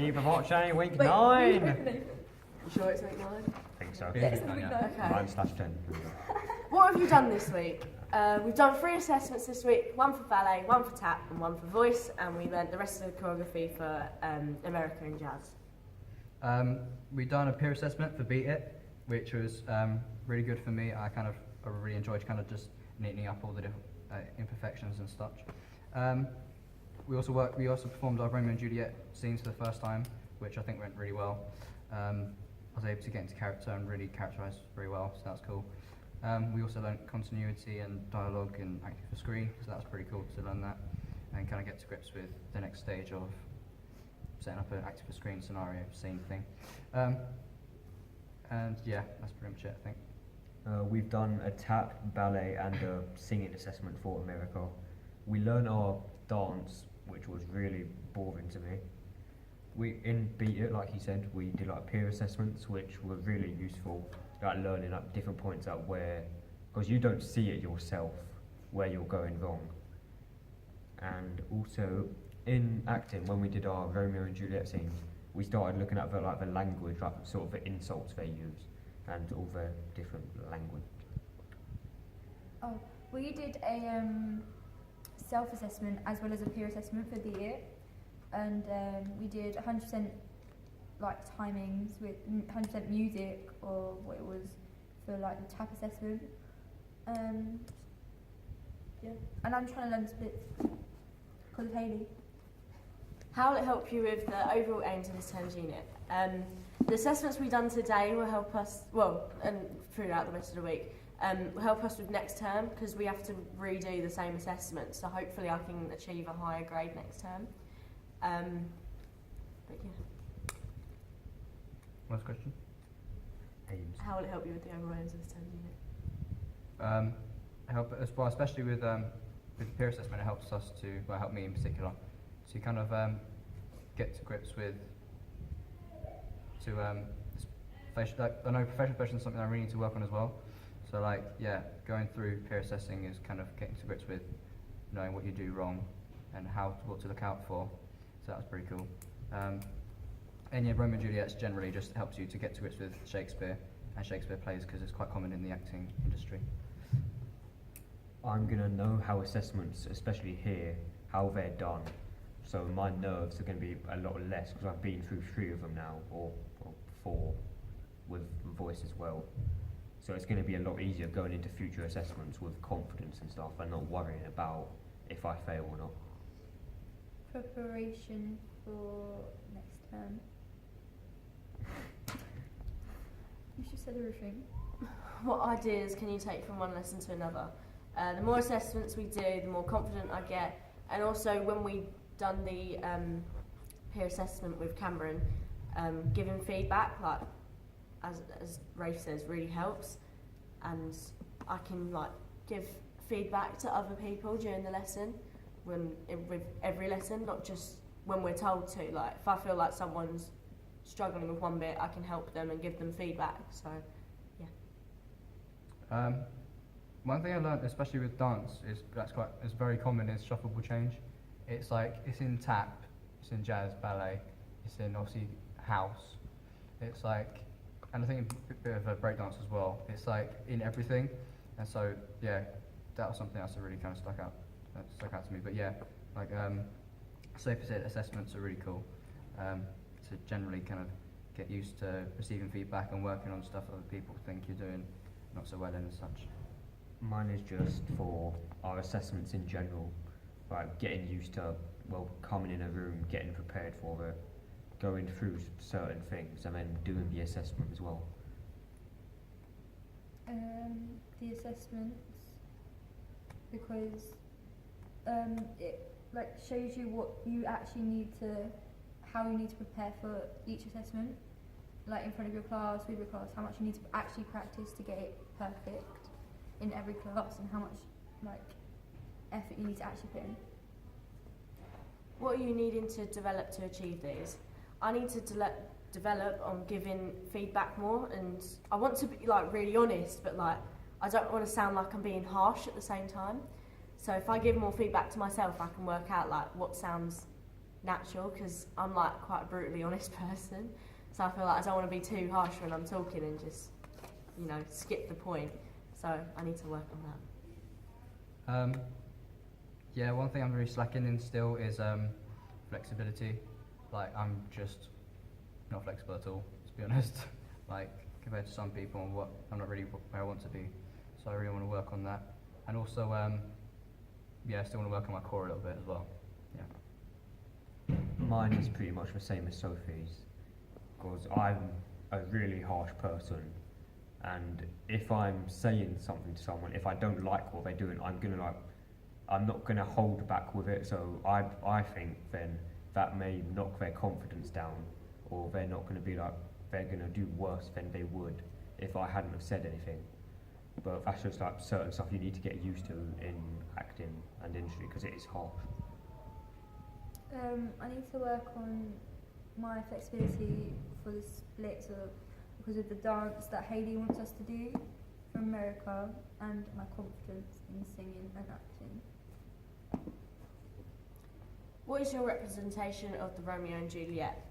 Viva voce, week Wait, 9! You sure it's week 9? I think so. Yeah, it's week 9. Okay. 9/10. What have you done this week? We've done 3 assessments this week, 1 for ballet, 1 for tap and 1 for voice, and we learnt the rest of the choreography for America and jazz. We've done a peer assessment for Beat It, which was really good for me. I really enjoyed kind of just neatening up all the different imperfections and such. We also performed our Romeo and Juliet scenes for the first time, which I think went really well. I was able to get into character and really characterise very well, so that's cool. We also learnt continuity and dialogue and acting for screen, so that's pretty cool to learn that and kind of get to grips with the next stage of setting up an acting for screen scenario scene thing. And yeah, that's pretty much it, I think. We've done a tap, ballet and a singing assessment for America. We learned our dance, which was really boring to me. We in Beat It, like he said, we did like peer assessments, which were really useful, like learning at different points at where, because you don't see it yourself, where you're going wrong. And also in acting, when we did our Romeo and Juliet scenes, we started looking at the language, like sort of the insults they use, and all the different language. Oh, we did a self-assessment as well as a peer assessment for Beat It, and we did 100% like timings with 100% music, or what it was for like the tap assessment. Yeah, and I'm trying to learn splits because of Hayley. How will it help you with the overall aims of this term's unit? The assessments we've done today will help us, and throughout the rest of the week, will help us with next term, because we have to redo the same assessment, so hopefully I can achieve a higher grade next term. But yeah. Last question. Aims. How will it help you with the overall aims of this term's unit? Help as well, especially with the peer assessment. It helps us to, well, help me in particular, to kind of get to grips with, I know professional pressure is something I really need to work on as well. So like, yeah, going through peer assessing is kind of getting to grips with knowing what you do wrong and what to look out for. So that was pretty cool. And yeah, Romeo and Juliet generally just helps you to get to grips with Shakespeare and Shakespeare plays, because it's quite common in the acting industry. I'm gonna know how assessments, especially here, how they're done. So my nerves are going to be a lot less, because I've been through 3 of them now, or 4, with voice as well. So it's going to be a lot easier going into future assessments with confidence and stuff, and not worrying about if I fail or not. Preparation for next term. You should say everything. What ideas can you take from one lesson to another? The more assessments we do, the more confident I get, and also when we done the peer assessment with Cameron, giving feedback, like as Rafe says, really helps, and I can like give feedback to other people during the lesson, with every lesson, not just when we're told to. Like if I feel like someone's struggling with one bit, I can help them and give them feedback. So yeah. One thing I learned, especially with dance, is it's very common, is shuffleable change. It's like, it's in tap, it's in jazz, ballet, it's in obviously house. It's like, and I think a bit of a breakdance as well. It's like in everything, and so yeah, that was something else that really kind of stuck out to me. But yeah, like safe to say, assessments are really cool. To generally kind of get used to receiving feedback and working on stuff other people think you're doing not so well in and such. Mine is just for our assessments in general, like getting used to, coming in a room, getting prepared for it, going through certain things, and then doing the assessment as well. The assessments, because it like shows you what you actually need to, how you need to prepare for each assessment, like in front of your class, with your class, how much you need to actually practice to get it perfect in every class, and how much like effort you need to actually put in. What are you needing to develop to achieve these? I need to develop on giving feedback more, and I want to be like really honest, but like I don't want to sound like I'm being harsh at the same time. So if I give more feedback to myself, I can work out like what sounds natural because I'm like quite a brutally honest person. So I feel like I don't want to be too harsh when I'm talking and just, you know, skip the point. So I need to work on that. Yeah, one thing I'm really slacking in still is flexibility. Like, I'm just not flexible at all, to be honest. Like, compared to some people, and what I'm not really where I want to be. So I really want to work on that. And also, yeah, I still want to work on my core a little bit as well. Yeah. Mine is pretty much the same as Sophie's, because I'm a really harsh person, and if I'm saying something to someone, if I don't like what they're doing, I'm not gonna hold back with it. So I think then that may knock their confidence down, or they're not gonna be like, they're gonna do worse than they would if I hadn't have said anything. But that's just like certain stuff you need to get used to in acting and industry, because it is harsh. I need to work on my flexibility for the splits because of the dance that Hayley wants us to do from America, and my confidence in singing and acting. What is your representation of the Romeo and Juliet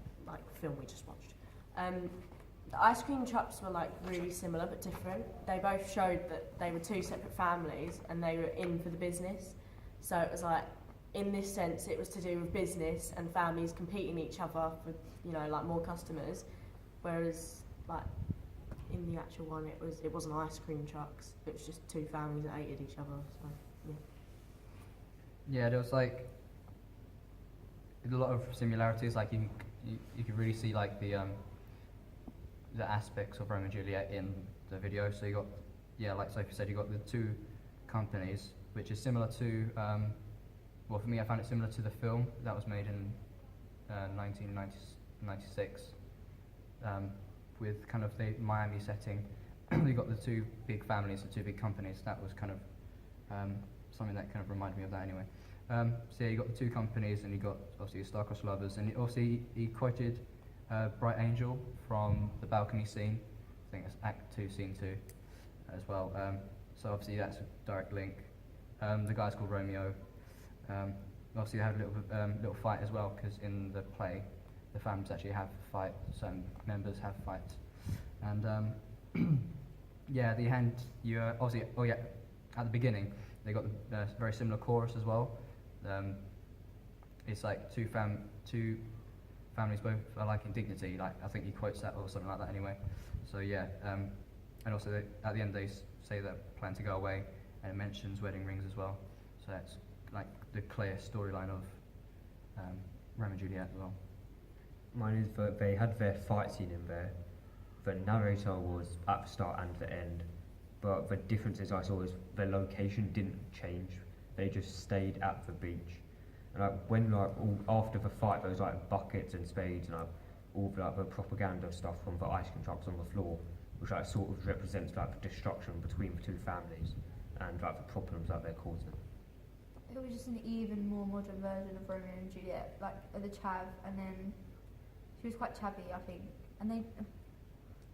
film we just watched? The ice cream trucks were like really similar but different. They both showed that they were two separate families and they were in for the business. So it was like, in this sense, it was to do with business and families competing each other for, you know, like more customers. Whereas like in the actual one, it wasn't ice cream trucks. It was just two families that hated each other. So yeah. Yeah, there was like a lot of similarities. Like you could really see like the aspects of Romeo and Juliet in the video. So you got, yeah, like Sophie said, you got the two companies, which is similar to, well, for me, I found it similar to the film that was made in 1996, with kind of the Miami setting. You got the two big families, the two big companies. That was kind of something that kind of reminded me of that anyway. So yeah, you got the two companies, and you got obviously star-crossed lovers, and also he quoted Bright Angel from the balcony scene. I think it's Act 2, Scene 2 as well. So obviously that's a direct link. The guy's called Romeo. Obviously they had a little fight as well, because in the play the families actually have fights, certain members have fights. And yeah, at the end, you obviously, oh yeah, at the beginning they got the very similar chorus as well. It's like two families both are like in dignity. Like, I think he quotes that or something like that anyway. So yeah, and also at the end they say they plan to go away, and it mentions wedding rings as well. So that's like the clear storyline of Romeo and Juliet as well. Mine is that they had their fight scene in there. The narrator was at the start and the end, but the differences I saw is the location didn't change. They just stayed at the beach. And like when after the fight, there was like buckets and spades and all the propaganda stuff from the ice cream trucks on the floor, which like sort of represents like the destruction between the two families and like the problems that they're causing. It was just an even more modern version of Romeo and Juliet, like the chav, and then she was quite chavvy, I think, and they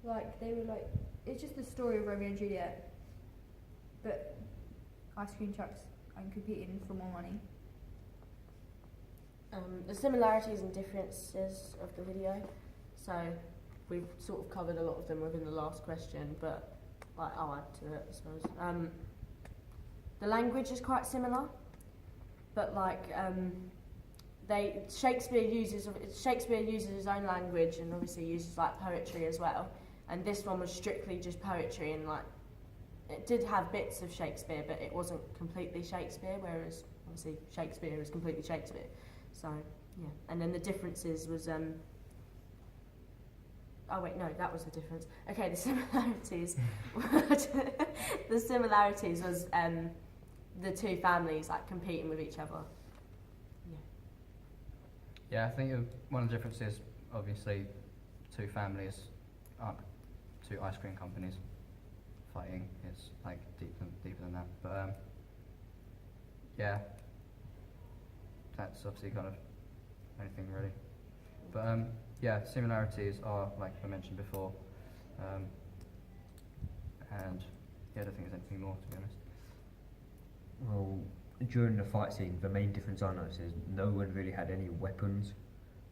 were like, it's just the story of Romeo and Juliet, but ice cream trucks and competing for more money. The similarities and differences of the video. So we've sort of covered a lot of them within the last question, but like I'll add to it, I suppose. The language is quite similar, but like Shakespeare uses his own language, and obviously uses like poetry as well. And this one was strictly just poetry, and like it did have bits of Shakespeare, but it wasn't completely Shakespeare. Whereas obviously Shakespeare is completely Shakespeare. So yeah, and then the differences was oh wait, no, that was the difference. Okay, the similarities. The similarities was the two families like competing with each other. Yeah. Yeah, I think one of the differences, obviously, two families aren't two ice cream companies fighting. It's like deeper than that. But yeah, that's obviously kind of anything really. But yeah, similarities are like I mentioned before, and yeah, I don't think there's anything more, to be honest. Well, during the fight scene, the main difference I noticed is no one really had any weapons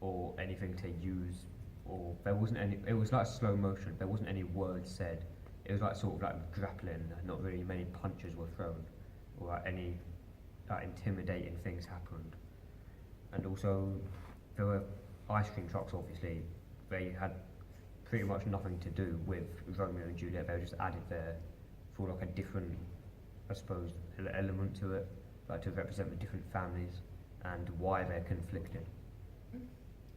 or anything to use, or there wasn't any. It was like slow motion. There wasn't any words said. It was like sort of like grappling. Not really many punches were thrown, or like any like intimidating things happened. And also, there were ice cream trucks. Obviously, they had pretty much nothing to do with Romeo and Juliet. They were just added there for like a different, I suppose, element to it, like to represent the different families and why they're conflicted.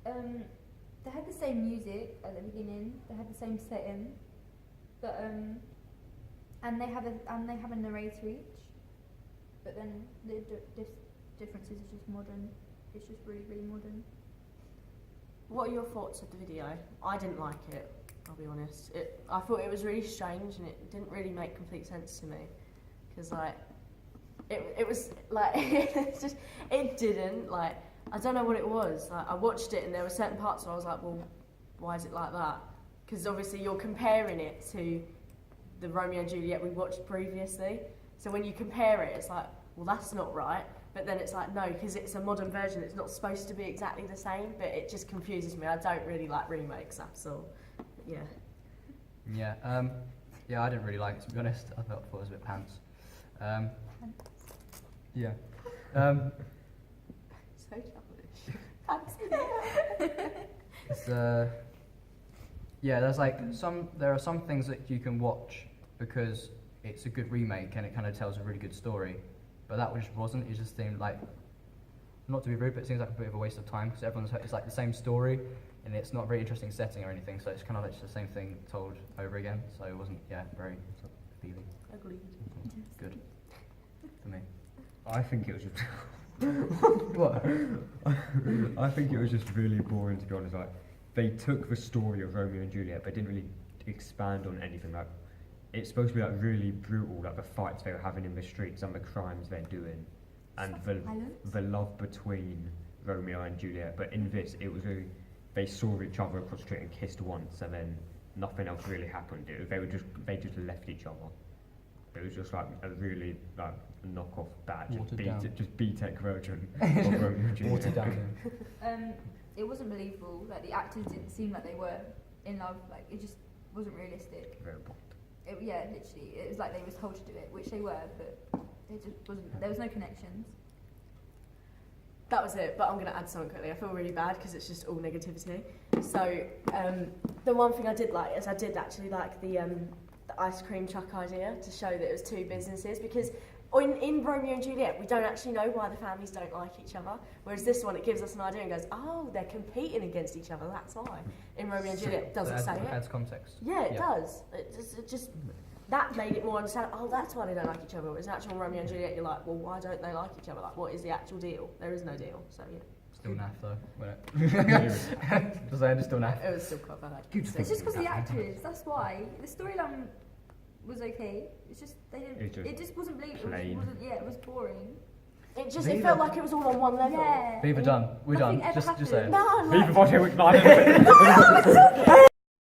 They had the same music at the beginning. They had the same setting, but and they have a narrator each. But then the differences are just modern. It's just really, really modern. What are your thoughts of the video? I didn't like it, I'll be honest. I thought it was really strange and it didn't really make complete sense to me. Because, like, it was, like, it didn't, like, I don't know what it was. Like, I watched it and there were certain parts where I was like, well, why is it like that? Because obviously you're comparing it to the Romeo and Juliet we watched previously. So when you compare it, it's like, well, that's not right. But then it's like, no, because it's a modern version, it's not supposed to be exactly the same, but it just confuses me. I don't really like remakes, that's all. Yeah. Yeah, I didn't really like it, to be honest. I thought it was a bit pants. Yeah. So childish. It's, yeah, there are some things that you can watch because it's a good remake and it kind of tells a really good story. But that just wasn't. It just seemed like, not to be rude, but it seems like a bit of a waste of time because it's like the same story and it's not a very interesting setting or anything. So it's kind of like just the same thing told over again. So it wasn't, very appealing. Agreed. Good for me. I think it was just What? I think it was just really boring, to be honest. Like, they took the story of Romeo and Juliet, but didn't really expand on anything. Like, it's supposed to be like really brutal, like the fights they were having in the streets and the crimes they're doing, and the love between Romeo and Juliet. But in this, it was really, they saw each other across the street and kissed once, and then nothing else really happened. They just left each other. It was just like a really like knockoff bad, just B-Tech version of Romeo and Juliet. Watered down. It wasn't believable. Like, the actors didn't seem like they were in love. Like, it just wasn't realistic. Very Bond. Yeah, literally, it was like they was told to do it, which they were, but it just wasn't. There was no connections. That was it, but I'm going to add something quickly. I feel really bad because it's just all negativity. So the one thing I did like is I did actually like the ice cream truck idea to show that it was two businesses, because in Romeo and Juliet we don't actually know why the families don't like each other, whereas this one it gives us an idea and goes, oh, they're competing against each other, that's why. In Romeo and Juliet it doesn't say it. Adds context. Yeah, it does. It just that made it more understandable. Oh, that's why they don't like each other. Whereas actual Romeo and Juliet, you're like, well, why don't they like each other? Like, what is the actual deal? There is no deal. So yeah. Still naff though, wasn't it? Just saying, it's still naff. It was still quite bad. It's just because the actors. That's why the storyline was okay. It's just they didn't. It just wasn't believable. It was boring. It felt like it was all on one level. Yeah. Viva done. We're done. Nothing ever Just happened. saying. No, Viva voce.